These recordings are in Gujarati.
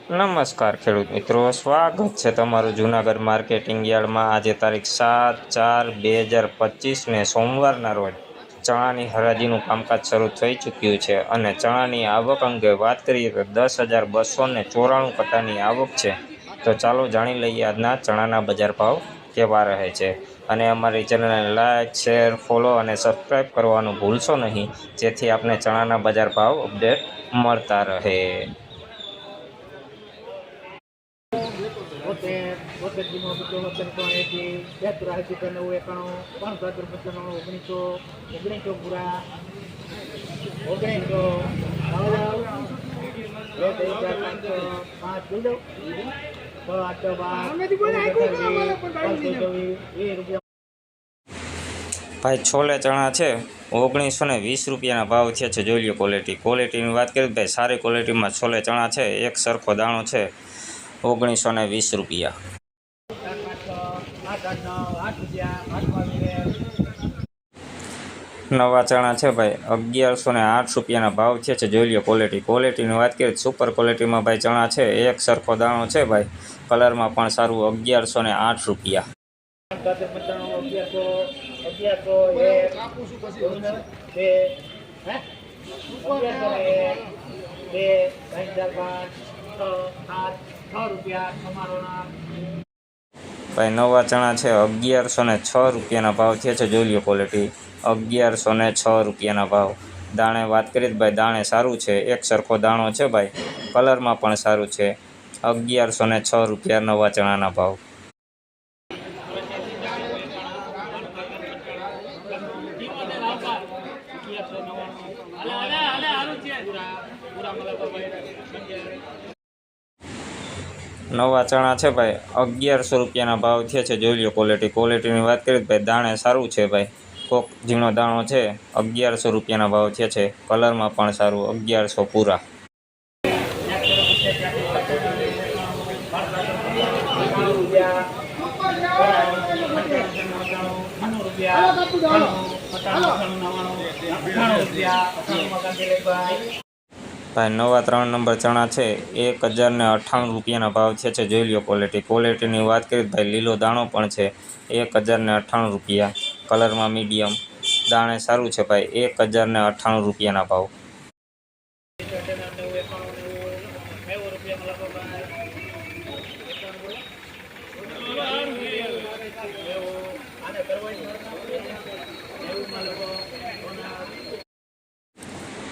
નમસ્કાર ખેડૂત મિત્રો, સ્વાગત છે તમારું જૂનાગઢ માર્કેટિંગ યાર્ડમાં। આજે તારીખ 7/4/2025 ને સોમવારના રોજ ચણાની હરાજીનું કામકાજ શરૂ થઈ ચૂક્યું છે અને ચણાની આવક અંગે વાત કરીએ તો 10,294 કટ્ટાની આવક છે। તો ચાલો જાણી લઈએ આજના ચણાના બજાર ભાવ કેવા રહે છે। અને અમારી ચેનલને લાઇક, શેર, ફોલો અને સબસ્ક્રાઈબ કરવાનું ભૂલશો નહીં, જેથી આપને ચણાના બજાર ભાવ અપડેટ મળતા રહે। 1920 ભાઈ છોલે ચણા છે 1920 રૂપિયાના ભાવ થયા છે। જોઈ લો ક્વોલિટીની વાત કરીએ ભાઈ સારી ક્વોલિટીમાં છોલે ચણા છે, એક સરખો દાણો છે 1920 રૂપિયા। નવા ચણા છે ભાઈ 1108 રૂપિયાના ભાવ થયા છે। જોઈ લો ક્વોલિટીની વાત કરીએ સુપર ક્વોલિટીમાં ભાઈ ચણા છે, એક સરખો દાણો છે ભાઈ, કલરમાં પણ સારું 1108 રૂપિયા। ભાઈ નવા ચણા છે 1106 રૂપિયાના ભાવ થયા છે। જોઈ લો ક્વોલિટી 1106 રૂપિયાના ભાવ। દાણે વાત કરીએ તો ભાઈ દાણે સારું છે, એક સરખો દાણો છે ભાઈ, કલરમાં પણ સારું છે 1106 રૂપિયા નવા ચણાના ભાવ। નવા ચણા છે ભાઈ 1100 રૂપિયાના ભાવ થયા છે। જોઈ લો ક્વોલિટીની વાત કરીએ તો ભાઈ દાણે સારું છે ભાઈ, કોક ઝીણો દાણો છે 1100 રૂપિયાના ભાવ થયા છે, કલરમાં પણ સારું 1100 પૂરા। ભાઈ નવા 3 નંબર ચણા છે 1098 રૂપિયાના ભાવ થયા છે। જોઈ લો ક્વોલિટીની વાત કરીએ ભાઈ લીલો દાણો પણ છે 1098 રૂપિયા, કલરમાં મીડિયમ, દાણે સારું છે ભાઈ 1098 રૂપિયાના ભાવ।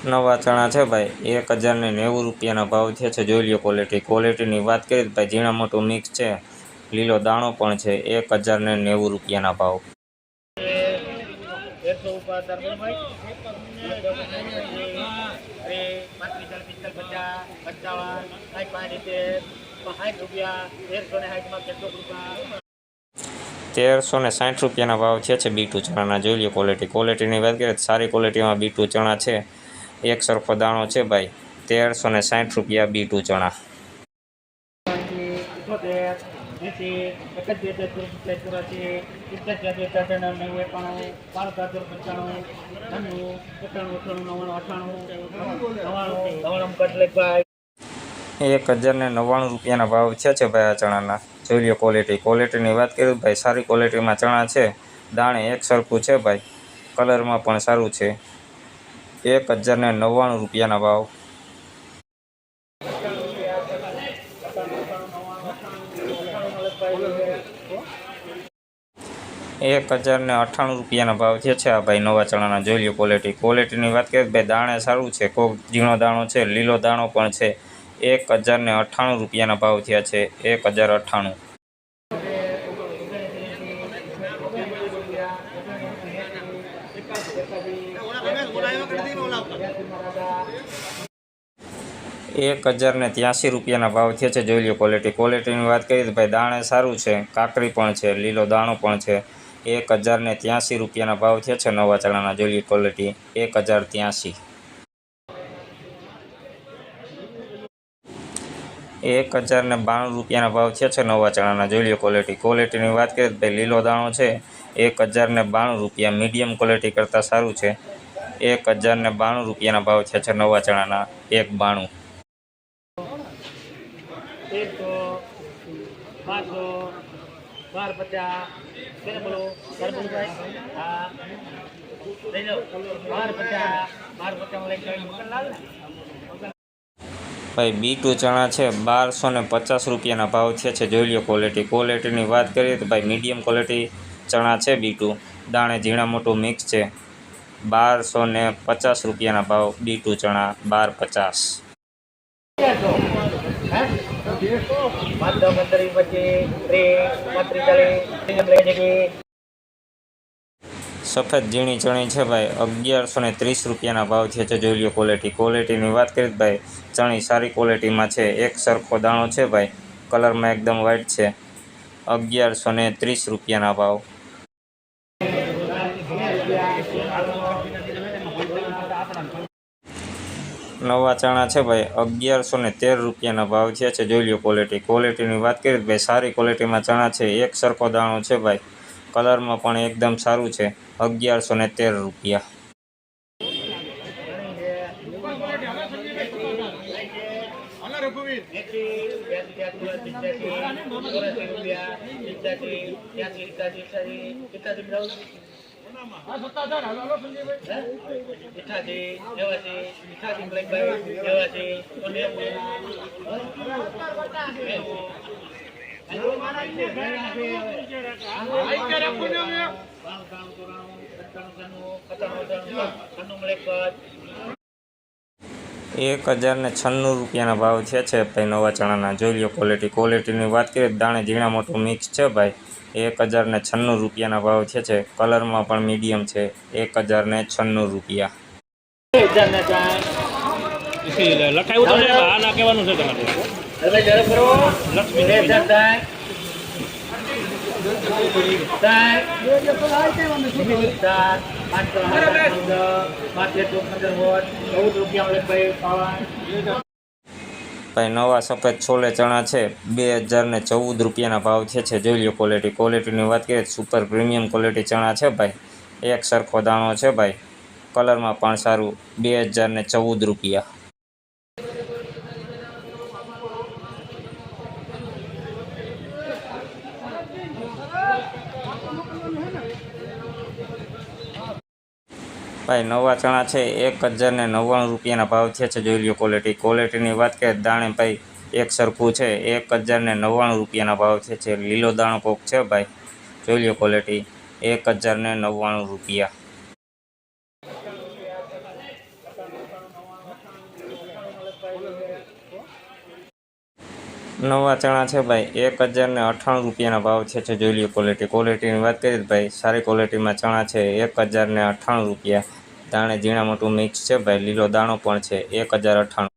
નવા ચણા છે ભાઈ 1090 રૂપિયાના ભાવ થયા છે। જોઈ લો ક્વોલિટીની વાત કરીએ તો ભાઈ ઝીણા મોટું મિક્સ છે, લીલો દાણો પણ છે 1090 રૂપિયાના ભાવ। ₹1360 રૂપિયાના ભાવ થયા છે બીટુ ચણાના। જોઈ લો ક્વોલિટીની વાત કરીએ તો સારી ક્વોલિટીમાં બીટુ ચણા છે, એક સરખો દાણો છે ભાઈ, 1360 રૂપિયા બીટુ ચણા। ₹1099 રૂપિયાના ભાવ થયા છે ભાઈ આ ચણાના। જોઈ લો ક્વોલિટીની વાત કરીએ તો ભાઈ સારી ક્વોલિટીમાં ચણા છે, દાણે એક સરખું છે ભાઈ, કલરમાં પણ સારું છે 1099 રૂપિયાના ભાવ। ₹1098 રૂપિયાના ભાવ થયા છે આ ભાઈ નવા ચણાના। જોઈ લો ક્વોલિટીની વાત કરીએ તો ભાઈ દાણે સારું છે, કોક ઝીણો દાણો છે, લીલો દાણો પણ છે 1098 રૂપિયાના ભાવ થયા છે 1098। ₹1083 રૂપિયાના ભાવ થયા છે। જોઈ લો ક્વોલિટીની વાત કરીએ તો ભાઈ દાણે સારું છે, કાકરી પણ છે, લીલો દાણો પણ છે 1083 રૂપિયાના ભાવ થયા છે નવા ચણાના। જોઈ લો ક્વોલિટી 1083। 1092 રૂપિયાના ભાવ થયા છે નવા ચણાના। જોઈ લો ક્વોલિટીની વાત કરીએ તો ભાઈ લીલો દાણો છે 1092 રૂપિયા, મીડિયમ ક્વોલિટી કરતાં સારું છે 1092 રૂપિયાના ભાવ થયા છે નવા ચણાના 192। 100, 500, 1250. Kena belum? Baru belum guys? Lei લો 1250, 1250 લઈ જાય મોકલલાલ ને. ભાઈ B2 ચણા છે 1250 રૂપિયાના ભાવ થયા છે। જોઈ લો ક્વોલિટીની વાત કરીએ તો ભાઈ મીડિયમ ક્વોલિટી ચણા છે B2, દાણે ઝીણા મોટું મિક્સ છે। 1250 રૂપિયાના ભાવ B2 ચણા 1250। 15, 25, 30, 35, 40, સફેદ ઝીણી ચણી છે ભાઈ 1130 રૂપિયાના ભાવ થયા છે। જોઈ લો ક્વોલિટીની વાત કરીએ તો ભાઈ ચણી સારી ક્વોલિટીમાં છે, એક સરખો દાણો છે ભાઈ, કલરમાં એકદમ વ્હાઇટ છે। 1130 રૂપિયાના ભાવ। નવા ચણા છે ભાઈ 1113 રૂપિયાના ભાવ થયા છે। જોઈ લો ક્વોલિટીની વાત કરીએ તો ભાઈ સારી ક્વોલિટીમાં ચણા છે, એક સરખો દાણો છે ભાઈ, કલરમાં પણ એકદમ સારું છે। 1113 રૂપિયા। એક 1096 રૂપિયાના ભાવ થયા છે ભાઈ નવા ચણાના। જોઈ લો ક્વોલિટીની વાત કરીએ તો દાણે ઝીણા મોટું મિક્સ છે ભાઈ, 1096 રૂપિયાના ભાવ થયા છે, કલરમાં પણ મીડિયમ છે। 1096 રૂપિયા। લખાયું તો છે, આ ના કહેવાનું છે તમારે। હવે ઝડપ કરો લક્ષ્મી થાય ભાઈ નવા સફેદ છોલે ચણા છે 2014 રૂપિયાના ભાવ થયા છે। જોઈ લો ક્વોલિટીની વાત કરીએ સુપર પ્રીમિયમ ક્વોલિટી ચણા છે ભાઈ, એક સરખો દાણો છે ભાઈ, કલરમાં પણ સારું। 2014 રૂપિયા। ભાઈ નવા ચણા છે 1099 રૂપિયાના ભાવ થયા છે। જોઈ લો ક્વોલિટીની વાત કરીએ દાણે ભાઈ એક સરખું છે, 1099 રૂપિયાના ભાવ થયા છે। લીલો દાણો કોક છે ભાઈ, જોઈ લો 1099 રૂપિયા। નવા ચણા છે ભાઈ 1098 રૂપિયાના ભાવ થયા છે। જોઈ લો ક્વોલિટીની વાત કરીએ તો ભાઈ સારી ક્વોલિટીમાં ચણા છે 1098 રૂપિયા, દાણે ઝીણા મોટું મિક્સ છે ભાઈ, લીલો દાણો પણ છે 1098।